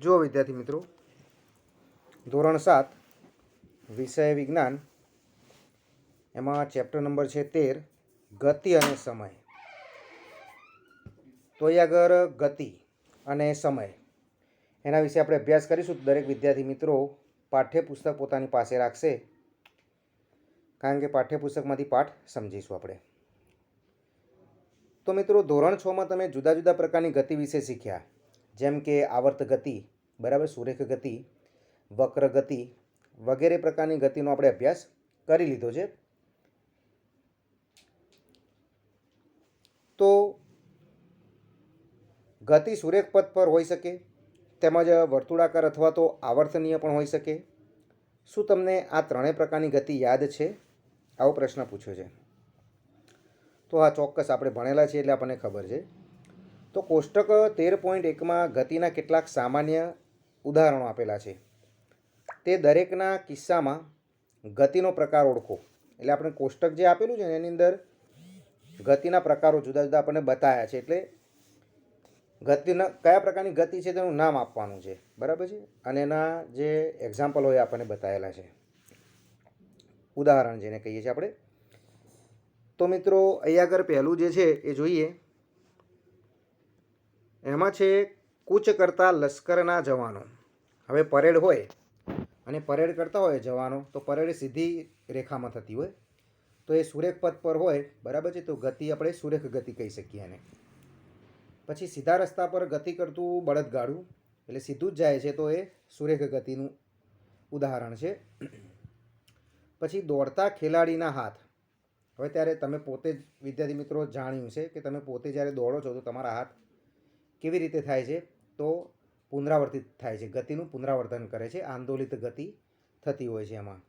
જો વિદ્યાર્થી મિત્રો, ધોરણ 7 વિષય વિજ્ઞાન એમાં ચેપ્ટર નંબર છે 13 ગતિ અને સમય. તો અહીં આગળ ગતિ અને સમય એના વિશે આપણે અભ્યાસ કરીશું. દરેક વિદ્યાર્થી મિત્રો પાઠ્યપુસ્તક પોતાની પાસે રાખશે, કારણ કે પાઠ્યપુસ્તકમાંથી પાઠ સમજીશું આપણે. તો મિત્રો, ધોરણ 6માં તમે જુદા જુદા પ્રકારની ગતિ વિશે શીખ્યા, જેમ કે આવર્ત ગતિ, બરાબર, સુરેખ ગતિ, વક્ર ગતિ વગેરે પ્રકારની ગતિનો આપણે અભ્યાસ કરી લીધો છે. તો ગતિ સુરેખ પથ પર હોઈ શકે, તેમજ વર્તુળાકાર અથવા તો આવર્તનીય પણ હોઈ શકે. શું તમને આ ત્રણેય પ્રકારની ગતિ યાદ છે? આવો પ્રશ્ન પૂછ્યો છે. તો આ ચોક્કસ આપણે ભણેલા છીએ એટલે આપણને ખબર છે. તો કોષ્ટક 13.1માં ગતિના કેટલાક સામાન્ય ઉદાહરણો આપેલા છે. તે દરેકના કિસ્સામાં ગતિનો પ્રકાર ઓળખો. એટલે આપણે કોષ્ટક જે આપેલું છે ને એની અંદર ગતિના પ્રકારો જુદા જુદા આપણને બતાવ્યા છે. એટલે ગતિના કયા પ્રકારની ગતિ છે તેનું નામ આપવાનું છે, બરાબર છે, અને એના જે એક્ઝામ્પલ હોય આપણને બતાવેલા છે, ઉદાહરણ જેને કહીએ છીએ આપણે. તો મિત્રો, અહીંયા આગળ પહેલું જે છે એ જોઈએ. એમાં છે કૂચ કરતા લશ્કરના જવાનો. હવે પરેડ હોય અને પરેડ કરતા હોય જવાનો, તો પરેડ સીધી રેખામાં થતી હોય, તો એ સુરેખ પથ પર હોય, બરાબર છે, તો ગતિ આપણે સુરેખ ગતિ કહી શકીએ એને. પછી સીધા રસ્તા પર ગતિ કરતું બળદગાડું, એટલે સીધું જ જાય છે, તો એ સુરેખ ગતિનું ઉદાહરણ છે. પછી દોડતા ખેલાડીના હાથ. હવે ત્યારે તમે પોતે જ વિદ્યાર્થી મિત્રો જાણ્યું છે કે તમે પોતે જ્યારે દોડો છો તો તમારા હાથ કેવી રીતે થાય છે? તો પુનરાવર્તિત થાય છે, ગતિનું પુનરાવર્તન કરે છે, આંદોલિત ગતિ થતી હોય છે એમાં.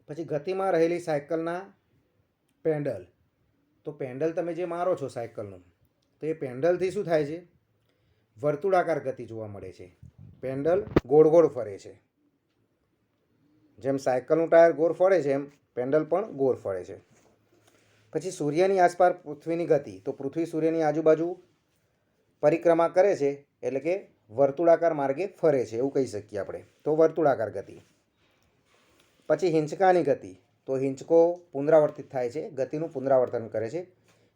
પછી ગતિમાં રહેલી સાયકલના પેન્ડલ. તો પેન્ડલ તમે જે મારો છો સાયકલનું, તો એ પેન્ડલથી શું થાય છે? વર્તુળાકાર ગતિ જોવા મળે છે. પેન્ડલ ગોળ ગોળ ફરે છે. જેમ સાયકલનું ટાયર ગોળ ફરે છે એમ પેન્ડલ પણ ગોળ ફરે છે. પછી સૂર્યની આસપાસ પૃથ્વીની ગતિ. તો પૃથ્વી સૂર્યની આજુબાજુ પરિક્રમા કરે છે, એટલે કે વર્તુળાકાર માર્ગે ફરે છે એવું કહી શકીએ આપણે, તો વર્તુળાકાર ગતિ. પછી હિંચકાની ગતિ. તો હિંચકો પુનરાવર્તિત થાય છે, ગતિનું પુનરાવર્તન કરે છે.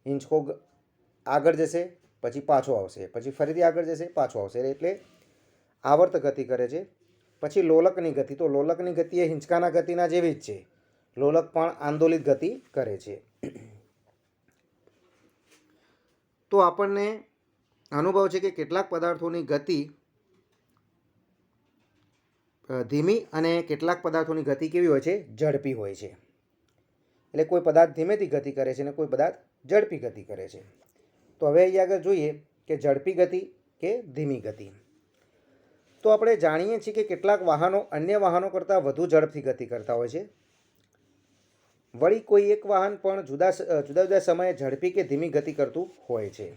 હિંચકો આગળ જશે, પછી પાછો આવશે, પછી ફરીથી આગળ જશે, પાછો આવશે, એટલે આવર્ત ગતિ કરે છે. પછી લોલકની ગતિ. તો લોલકની ગતિ એ હિંચકાના ગતિના જેવી જ છે. લોલક પણ આંદોલિત ગતિ કરે છે. તો આપણને અનુભવ છે કે કેટલાક પદાર્થોની ગતિ ધીમી અને કેટલાક પદાર્થોની ગતિ કેવી હોય છે? ઝડપી હોય છે. એટલે કોઈ પદાર્થ ધીમેથી ગતિ કરે છે અને કોઈ પદાર્થ ઝડપી ગતિ કરે છે. તો હવે અહીં આગળ જોઈએ કે ઝડપી ગતિ કે ધીમી ગતિ. તો આપણે જાણીએ છીએ કે કેટલાક વાહનો અન્ય વાહનો કરતાં વધુ ઝડપથી ગતિ કરતા હોય છે. વળી કોઈ એક વાહન પણ જુદા જુદા સમયે ઝડપી કે ધીમી ગતિ કરતું હોય છે.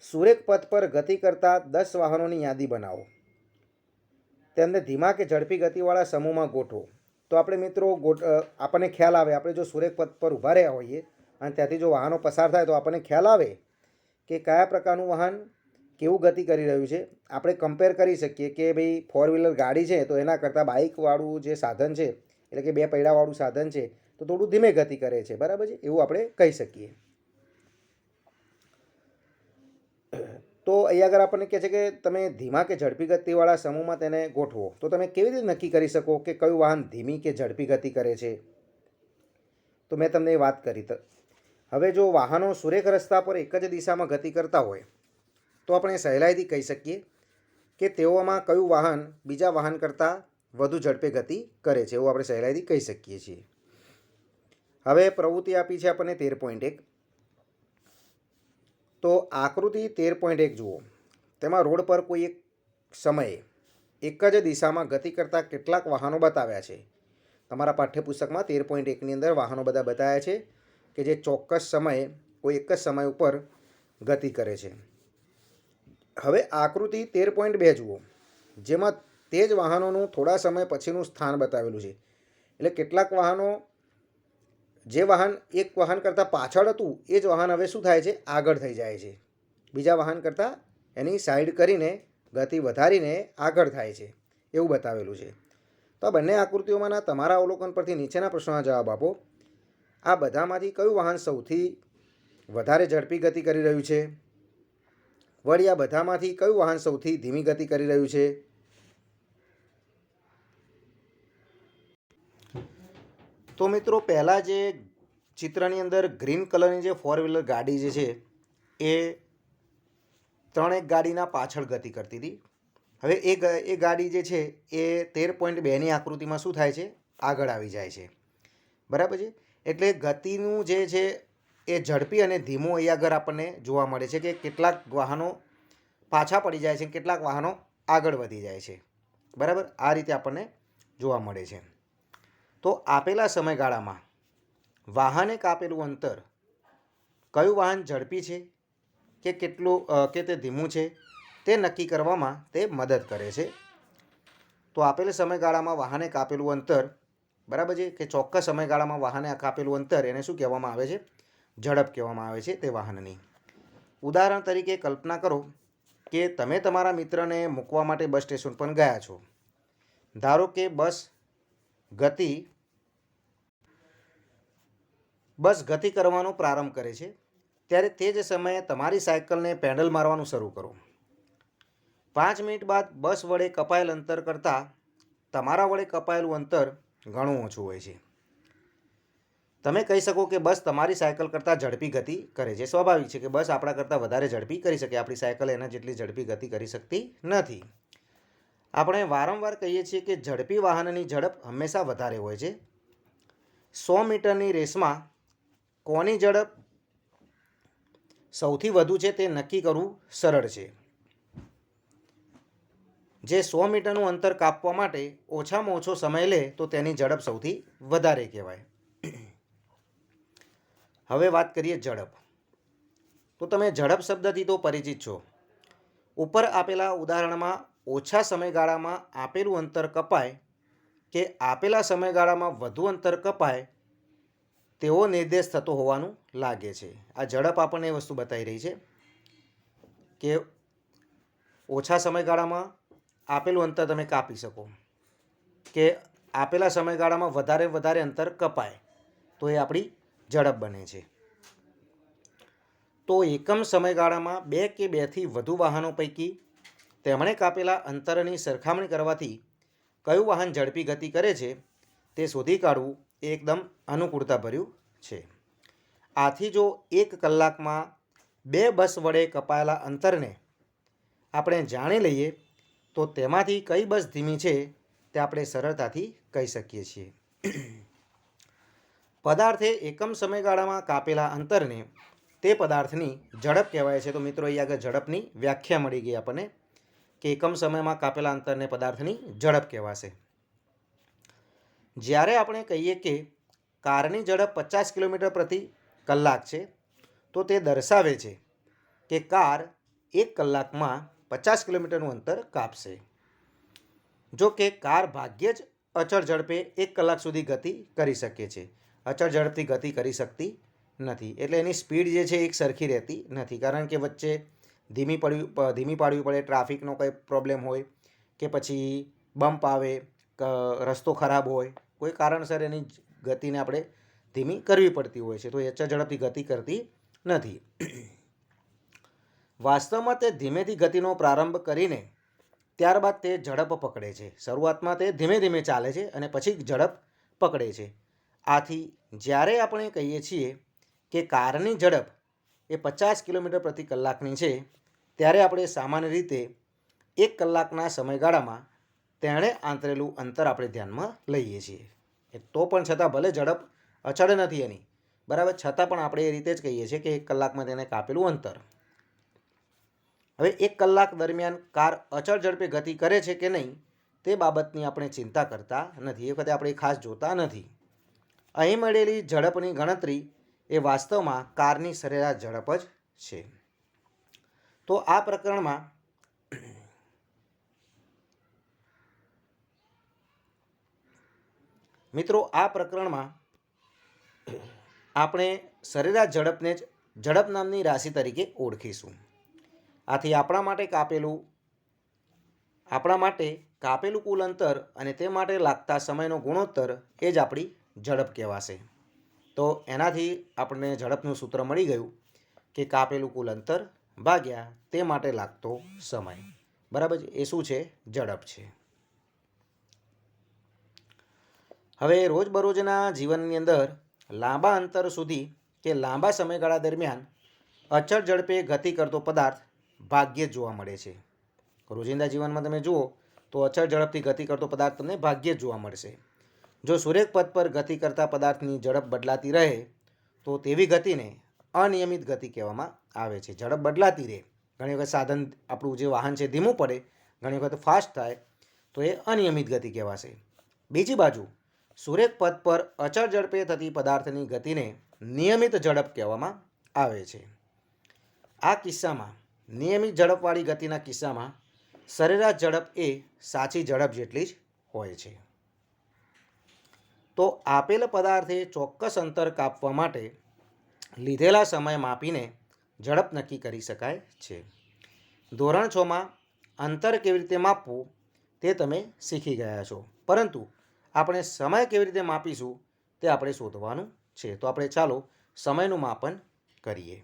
સુરેખ પથ પર ગતિ કરતા 10 વાહનોની યાદી બનાવો. તેમને ધીમા કે ઝડપી ગતિવાળા સમૂહમાં ગોઠવો. તો આપણે મિત્રો આપણને ખ્યાલ આવે, આપણે જો સુરેખ પથ પર ઊભા રહ્યા હોઈએ અને ત્યાંથી જો વાહનો પસાર થાય તો આપણને ખ્યાલ આવે કે કયા પ્રકારનું વાહન કેવું ગતિ કરી રહ્યું છે. આપણે કમ્પેર કરી શકીએ કે ભાઈ 4 વ્હીલર ગાડી છે તો એના કરતાં બાઇકવાળું જે સાધન છે, એટલે કે 2 પૈડાવાળું સાધન છે, તો થોડું ધીમે ગતિ કરે છે, બરાબર છે, એવું આપણે કહી શકીએ. તો અહીં આગળ આપણને કહે છે કે તમે ધીમા કે ઝડપી ગતિવાળા સમૂહમાં તેને ગોઠવો. તો તમે કેવી રીતે નક્કી કરી શકો કે કયું વાહન ધીમી કે ઝડપી ગતિ કરે છે? તો મેં તમને એ વાત કરી. હવે જો વાહનો સુરેખ રસ્તા પર એક જ દિશામાં ગતિ કરતા હોય તો આપણે સહેલાઈથી કહી શકીએ કે તેઓમાં કયું વાહન બીજા વાહન કરતાં વધુ ઝડપે ગતિ કરે છે, એવું આપણે સહેલાઈથી કહી શકીએ છીએ. હવે પ્રવૃત્તિ આપી છે આપણને 13.1. તો આકૃતિ 13.1 જુઓ. તેમાં રોડ પર કોઈ એક સમયે એક જ દિશામાં ગતિ કરતા કેટલાક વાહનો બતાવ્યા છે. તમારા પાઠ્યપુસ્તકમાં 13.1ની અંદર વાહનો બધા બતાવ્યા છે કે જે ચોક્કસ સમયે કોઈ એક જ સમય ઉપર ગતિ કરે છે. હવે આકૃતિ 13.2 જુઓ, જેમાં તે જ વાહનોનું થોડા સમય પછીનું સ્થાન બતાવેલું છે. એટલે કેટલાક વાહનો, જે વાહન એક વાહન કરતાં પાછળ હતું એ જ વાહન હવે શું થાય છે? આગળ થઈ જાય છે, બીજા વાહન કરતાં એની સાઈડ કરીને ગતિ વધારીને આગળ થાય છે એવું બતાવેલું છે. તો આ બંને આકૃતિઓમાંના તમારા અવલોકન પરથી નીચેના પ્રશ્નોના જવાબ આપો. આ બધામાંથી કયું વાહન સૌથી વધારે ઝડપી ગતિ કરી રહ્યું છે? વળી આ બધામાંથી કયું વાહન સૌથી ધીમી ગતિ કરી રહ્યું છે? તો મિત્રો, પહેલાં જે ચિત્રની અંદર ગ્રીન કલરની જે 4 વ્હીલર ગાડી જે છે એ ત્રણેક ગાડીના પાછળ ગતિ કરતી હતી. હવે એ ગાડી જે છે એ 13.2ની આકૃતિમાં શું થાય છે? આગળ આવી જાય છે. બરાબર છે. એટલે ગતિનું જે છે એ ઝડપી અને ધીમું અહીં આગળ આપણને જોવા મળે છે કે કેટલાક વાહનો પાછા પડી જાય છે, કેટલાક વાહનો આગળ વધી જાય છે. બરાબર, આ રીતે આપણને જોવા મળે છે. તો આપેલા સમયગાળામાં વાહને કાપેલું અંતર કયું વાહન ઝડપી છે કે કેટલું કે તે ધીમું છે તે નક્કી કરવામાં તે મદદ કરે છે. તો આપેલ સમયગાળામાં વાહને કાપેલું અંતર, બરાબર છે, કે ચોક્કસ સમયગાળામાં વાહને કાપેલું અંતર એને શું કહેવામાં આવે છે? ઝડપ કહેવામાં આવે છે તે વાહનની. ઉદાહરણ તરીકે કલ્પના કરો કે તમે તમારા મિત્રને મૂકવા માટે બસ સ્ટેશન પર ગયા છો. ધારો કે બસ ગતિ કરવાનો પ્રારંભ કરે છે, ત્યારે તે જ સમયે તમારી સાયકલને પેડલ મારવાનું શરૂ કરો. 5 મિનિટ બાદ બસ વડે કપાયેલ અંતર કરતાં તમારા વડે કપાયેલું અંતર ઘણું ઓછું હોય છે. તમે કહી શકો કે બસ તમારી સાયકલ કરતાં ઝડપી ગતિ કરે છે. સ્વાભાવિક છે કે બસ આપણા કરતાં વધારે ઝડપી કરી શકે, આપણી સાયકલ એના જેટલી ઝડપી ગતિ કરી શકતી નથી. આપણે વારંવાર કહીએ છીએ કે ઝડપી વાહનની ઝડપ હંમેશા વધારે હોય છે. 100 મીટરની રેસમાં કોની ઝડપ સૌથી વધુ છે તે નક્કી કરવું સરળ છે. જે 100 મીટરનું અંતર કાપવા માટે ઓછામાં ઓછો સમય લે તો તેની ઝડપ સૌથી વધારે કહેવાય. હવે વાત કરીએ ઝડપ. તો તમે ઝડપ શબ્દથી તો પરિચિત છો. ઉપર આપેલા ઉદાહરણમાં ઓછા સમયગાળામાં આપેલું અંતર કપાય કે આપેલા સમયગાળામાં વધુ અંતર કપાય તેવો નિર્દેશ થતો હોવાનું લાગે છે. આ ઝડપ આપણને એ વસ્તુ બતાવી રહી છે કે ઓછા સમયગાળામાં આપેલું અંતર તમે કાપી શકો, કે આપેલા સમયગાળામાં વધારે અંતર કપાય તો એ આપણી ઝડપ બને છે. તો એકમ સમયગાળામાં 2 કે 2થી વધુ વાહનો પૈકી તેમણે કાપેલા અંતરની સરખામણી કરવાથી કયું વાહન ઝડપી ગતિ કરે છે તે શોધી કાઢવું એ એકદમ અનુકૂળતાભર્યું છે. આથી જો 1 કલાકમાં 2 બસ વડે કપાયેલા અંતરને આપણે જાણી લઈએ તો તેમાંથી કઈ બસ ધીમી છે તે આપણે સરળતાથી કહી શકીએ છીએ. પદાર્થે એકમ સમયગાળામાં કાપેલા અંતરને તે પદાર્થની ઝડપ કહેવાય છે. તો મિત્રો, અહીં આગળ ઝડપની વ્યાખ્યા મળી ગઈ આપણને કે એકમ સમયમાં કાપેલા અંતરને પદાર્થની ઝડપ કહેવાશે. જ્યારે આપણે કહીએ કે કારની ઝડપ 50 કિલોમીટર પ્રતિ કલાક છે તો તે દર્શાવે છે કે કાર 1 કલાકમાં 50 કિલોમીટરનું અંતર કાપશે. જો કે કાર ભાગ્યે જ અચળ ઝડપે 1 કલાક સુધી ગતિ કરી શકે છે. અચળ ઝડપથી ગતિ કરી શકતી નથી. એટલે એની સ્પીડ જે છે એક સરખી રહેતી નથી, કારણ કે વચ્ચે ધીમી પાડવી પડે, ટ્રાફિકનો કંઈ પ્રોબ્લેમ હોય કે પછી બમ્પ આવે, રસ્તો ખરાબ હોય, કોઈ કારણસર એની ગતિને આપણે ધીમી કરવી પડતી હોય છે. તો એ અચળ ઝડપથી ગતિ કરતી નથી. વાસ્તવમાં તે ધીમેથી ગતિનો પ્રારંભ કરીને ત્યારબાદ તે ઝડપ પકડે છે. શરૂઆતમાં તે ધીમે ધીમે ચાલે છે અને પછી ઝડપ પકડે છે. આથી જ્યારે આપણે કહીએ છીએ કે કારની ઝડપ એ 50 કિલોમીટર પ્રતિ કલાકની છે, ત્યારે આપણે સામાન્ય રીતે 1 કલાકના સમયગાળામાં તેણે આંતરેલું અંતર આપણે ધ્યાનમાં લઈએ છીએ. તો પણ છતાં ભલે ઝડપ અચળ નથી એની, બરાબર, છતાં પણ આપણે એ રીતે જ કહીએ છીએ કે 1 કલાકમાં તેને કાપેલું અંતર. હવે 1 કલાક દરમિયાન કાર અચળ ઝડપે ગતિ કરે છે કે નહીં તે બાબતની આપણે ચિંતા કરતા નથી. એ વખતે આપણે ખાસ જોતા નથી. અહીં મળેલી ઝડપની ગણતરી એ વાસ્તવમાં કારની સરેરાશ ઝડપ જ છે. તો આ પ્રકરણમાં મિત્રો, આપણે સરેરાશ ઝડપને જ ઝડપ નામની રાશિ તરીકે ઓળખીશું. આથી આપણા માટે કાપેલું કુલ અંતર અને તે માટે લાગતા સમયનો ગુણોત્તર એ જ આપણી ઝડપ કહેવાશે. તો એનાથી આપણને ઝડપનું સૂત્ર મળી ગયું કે કાપેલું કુલ અંતર ભાગ્યા તે માટે લાગતો સમય. બરાબર છે, એ શું છે? ઝડપ છે. હવે રોજબરોજના જીવનની અંદર લાંબા અંતર સુધી કે લાંબા સમયગાળા દરમિયાન અચળ ઝડપે ગતિ કરતો પદાર્થ ભાગ્યે જ જોવા મળે છે. રોજિંદા જીવનમાં તમે જુઓ તો અચળ ઝડપથી ગતિ કરતો પદાર્થ તમને ભાગ્યે જ જોવા મળશે. જો સુરેખપથ પર ગતિ કરતા પદાર્થની ઝડપ બદલાતી રહે તો તેવી ગતિને અનિયમિત ગતિ કહેવામાં આવે છે. ઝડપ બદલાતી રહે, ઘણી વખત સાધન આપણું જે વાહન છે ધીમું પડે, ઘણી વખત ફાસ્ટ થાય, તો એ અનિયમિત ગતિ કહેવાશે. બીજી બાજુ સુરેખપથ પર અચળ ઝડપે થતી પદાર્થની ગતિને નિયમિત ઝડપ કહેવામાં આવે છે. આ કિસ્સામાં નિયમિત ઝડપવાળી ગતિના કિસ્સામાં સરેરાશ ઝડપ એ સાચી ઝડપ જેટલી જ હોય છે. તો આપેલ પદાર્થે ચોક્કસ અંતર કાપવા માટે લીધેલા સમય માપીને ઝડપ નક્કી કરી શકાય છે. ધોરણ 6માં અંતર કેવી રીતે માપવું તે તમે શીખી ગયા છો, પરંતુ આપણે સમય કેવી રીતે માપીશું તે આપણે શોધવાનું છે. તો આપણે ચાલો સમયનું માપન કરીએ.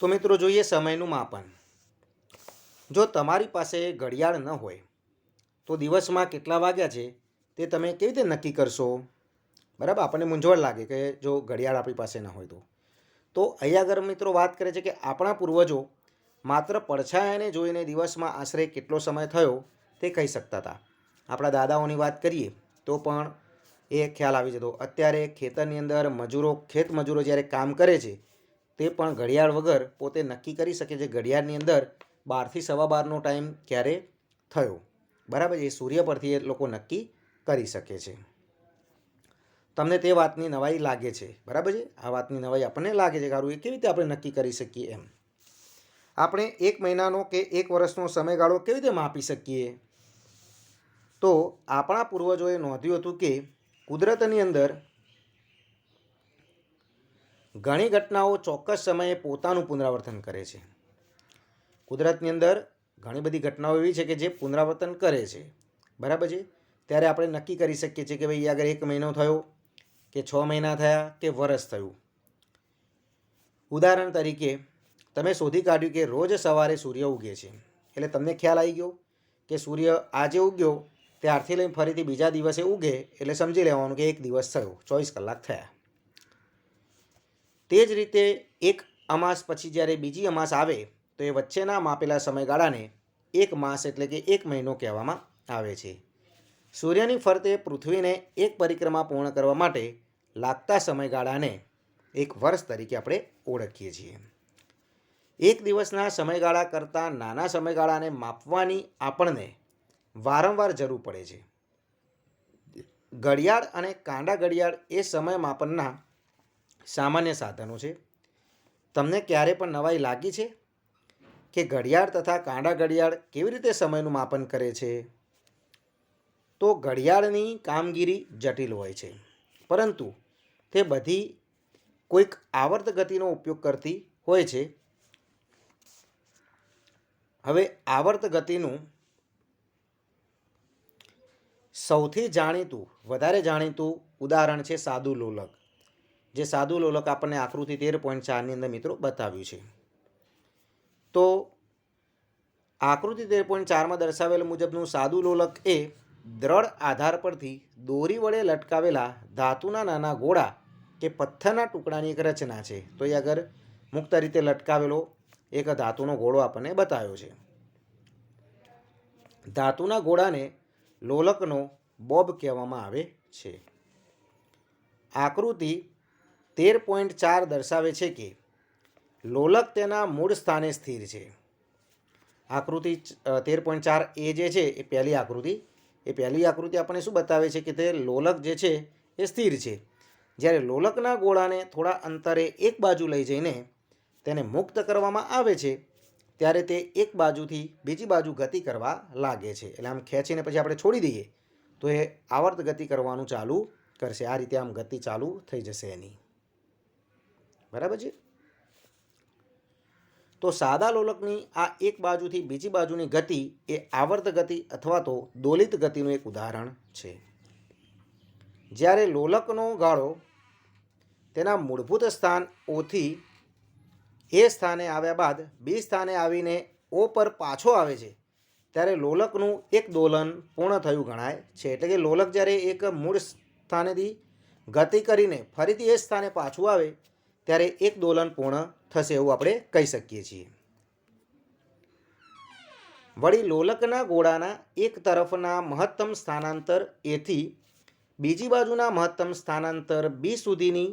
તો મિત્રો જોઈએ સમયનું માપન. જો તમારી પાસે ઘડિયાળ ન હોય તો દિવસમાં કેટલા વાગ્યા છે તે તમે કેવી રીતે નક્કી કરશો? બરાબર, આપણને મૂંઝવણ લાગે કે જો ઘડિયાળ આપણી પાસે ન હોય તો અહીંયા આગળ મિત્રો વાત કરે છે કે આપણા પૂર્વજો માત્ર પડછાયાને જોઈને દિવસમાં આશરે કેટલો સમય થયો તે કહી શકતા હતા. આપણા દાદાઓની વાત કરીએ તો પણ એ ખ્યાલ આવી જતો. અત્યારે ખેતરની અંદર ખેત મજૂરો જ્યારે કામ કરે છે તે પણ ઘડિયાળ વગર પોતે નક્કી કરી શકે છે ઘડિયાળની અંદર 12થી 12:15નો ટાઈમ ક્યારે થયો. બરાબર, એ સૂર્ય પરથી એ લોકો નક્કી કરી શકે છે. તમને તે વાતની નવાઈ લાગે છે, બરાબર છે? આ વાતની નવાઈ આપણને લાગે છે, કારણ એ કેવી રીતે આપણે નક્કી કરી શકીએ એમ. આપણે 1 મહિનાનો કે 1 વર્ષનો સમયગાળો કેવી રીતે માપી શકીએ? તો આપણા પૂર્વજોએ નોંધ્યું હતું કે કુદરતની અંદર ઘણી ઘટનાઓ ચોક્કસ સમયે પોતાનું પુનરાવર્તન કરે છે. કુદરતની અંદર ઘણી બધી ઘટનાઓ એવી છે કે જે પુનરાવર્તન કરે છે. બરાબર છે? ત્યારે આપણે નક્કી કરી શકીએ છીએ કે ભાઈ આગળ 1 મહિનો થયો કે 6 મહિના થયા કે વર્ષ થયું. ઉદાહરણ તરીકે તમે શોધી કાઢ્યું કે રોજ સવારે સૂર્ય ઉગે છે, એટલે તમને ખ્યાલ આવી ગયો કે સૂર્ય આજે ઉગ્યો ત્યારથી લઈને ફરીથી બીજા દિવસે ઉગે એટલે સમજી લેવાનું કે 1 દિવસ થયો, 24 કલાક થયા. તે જ રીતે એક અમાસ પછી જ્યારે બીજી અમાસ આવે તો એ વચ્ચેના માપેલા સમયગાળાને 1 માસ એટલે કે 1 મહિનો કહેવામાં આવે છે. સૂર્યની ફરતે પૃથ્વીને એક પરિક્રમા પૂર્ણ કરવા માટે લાગતા સમયગાળાને 1 વર્ષ તરીકે આપણે ઓળખીએ છીએ. 1 દિવસના સમયગાળા કરતાં નાના સમયગાળાને માપવાની આપણને વારંવાર જરૂર પડે છે. ઘડિયાળ અને કાંડા ઘડિયાળ એ સમય માપનના સામાન્ય સાધનો છે. તમને ક્યારે પણ નવાઈ લાગી છે કે ઘડિયાળ તથા કાંડા ઘડિયાળ કેવી રીતે સમયનું માપન કરે છે? તો ઘડિયાળની કામગીરી જટિલ હોય છે, પરંતુ તે બધી કોઈક આવર્ત ગતિનો ઉપયોગ કરતી હોય છે. હવે આવર્ત ગતિનું સૌથી વધારે જાણીતું ઉદાહરણ છે સાદુ લોલક. જે સાદુ લોલક આપણને આકૃતિ 13.4ની અંદર મિત્રો બતાવ્યું છે. તો આકૃતિ 13.4માં દર્શાવેલ મુજબનું સાદુ લોલક એ દ્રઢ આધાર પરથી દોરી વડે લટકાવેલા ધાતુના નાના ગોળા કે પથ્થરના ટુકડાની એક રચના છે. તો એ આગળ મુક્ત રીતે લટકાવેલો એક ધાતુનો ગોળો આપણને બતાવ્યો છે. ધાતુના ગોળાને લોલકનો બોબ કહેવામાં આવે છે. આકૃતિ 13.4 દર્શાવે છે કે લોલક તેના મૂળ સ્થાને સ્થિર છે. આકૃતિ 13.4 એ જે છે એ પહેલી આકૃતિ આપણને શું બતાવે છે કે તે લોલક જે છે એ સ્થિર છે. જ્યારે લોલકના ગોળાને થોડા અંતરે એક બાજુ લઈ જઈને તેને મુક્ત કરવામાં આવે છે ત્યારે તે એક બાજુથી બીજી બાજુ ગતિ કરવા લાગે છે. એટલે આમ ખેંચીને પછી આપણે છોડી દઈએ તો એ આવર્ત ગતિ કરવાનું ચાલુ કરશે. આ રીતે આમ ગતિ ચાલુ થઈ જશે એની. બરાબર છે? તો સાદા લોલકની આ એક બાજુથી બીજી બાજુની ગતિ એ આવર્ત ગતિ અથવા તો દોલિત ગતિનું એક ઉદાહરણ છે. જ્યારે લોલકનો ગાળો તેના મૂળભૂત સ્થાન ઓથી એ સ્થાને આવ્યા બાદ બી સ્થાને આવીને ઓ પર પાછો આવે છે ત્યારે લોલકનું એક દોલન પૂર્ણ થયું ગણાય છે. એટલે કે લોલક જ્યારે એક મૂળ સ્થાનેથી ગતિ કરીને ફરીથી એ સ્થાને પાછું આવે ત્યારે એક દોલન પૂર્ણ થશે એવું આપણે કહી શકીએ છીએ. વળી લોલકના ગોળાના એક તરફના મહત્તમ સ્થાનાંતર એથી બીજી બાજુના મહત્તમ સ્થાનાંતર બી સુધીની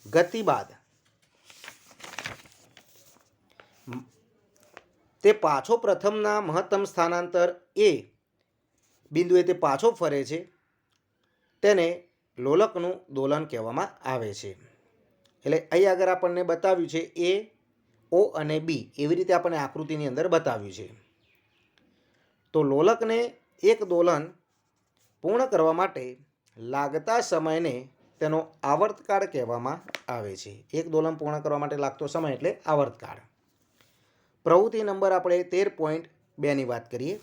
ગતિ બાદ તે પાછો પ્રથમના મહત્તમ સ્થાનાંતર એ બિંદુએ તે પાછો ફરે છે તેને લોલકનું દોલન કહેવામાં આવે છે. એટલે અહીં આગળ આપણને બતાવ્યું છે એ, ઓ અને બી એવી રીતે આપણને આકૃતિની અંદર બતાવ્યું છે. તો લોલકને એક દોલન પૂર્ણ કરવા માટે લાગતા સમયને તેનો આવર્તકાળ કહેવામાં આવે છે. એક દોલન પૂર્ણ કરવા માટે લાગતો સમય એટલે આવર્તકાળ. પ્રવૃત્તિ નંબર આપણે 13.2ની વાત કરીએ.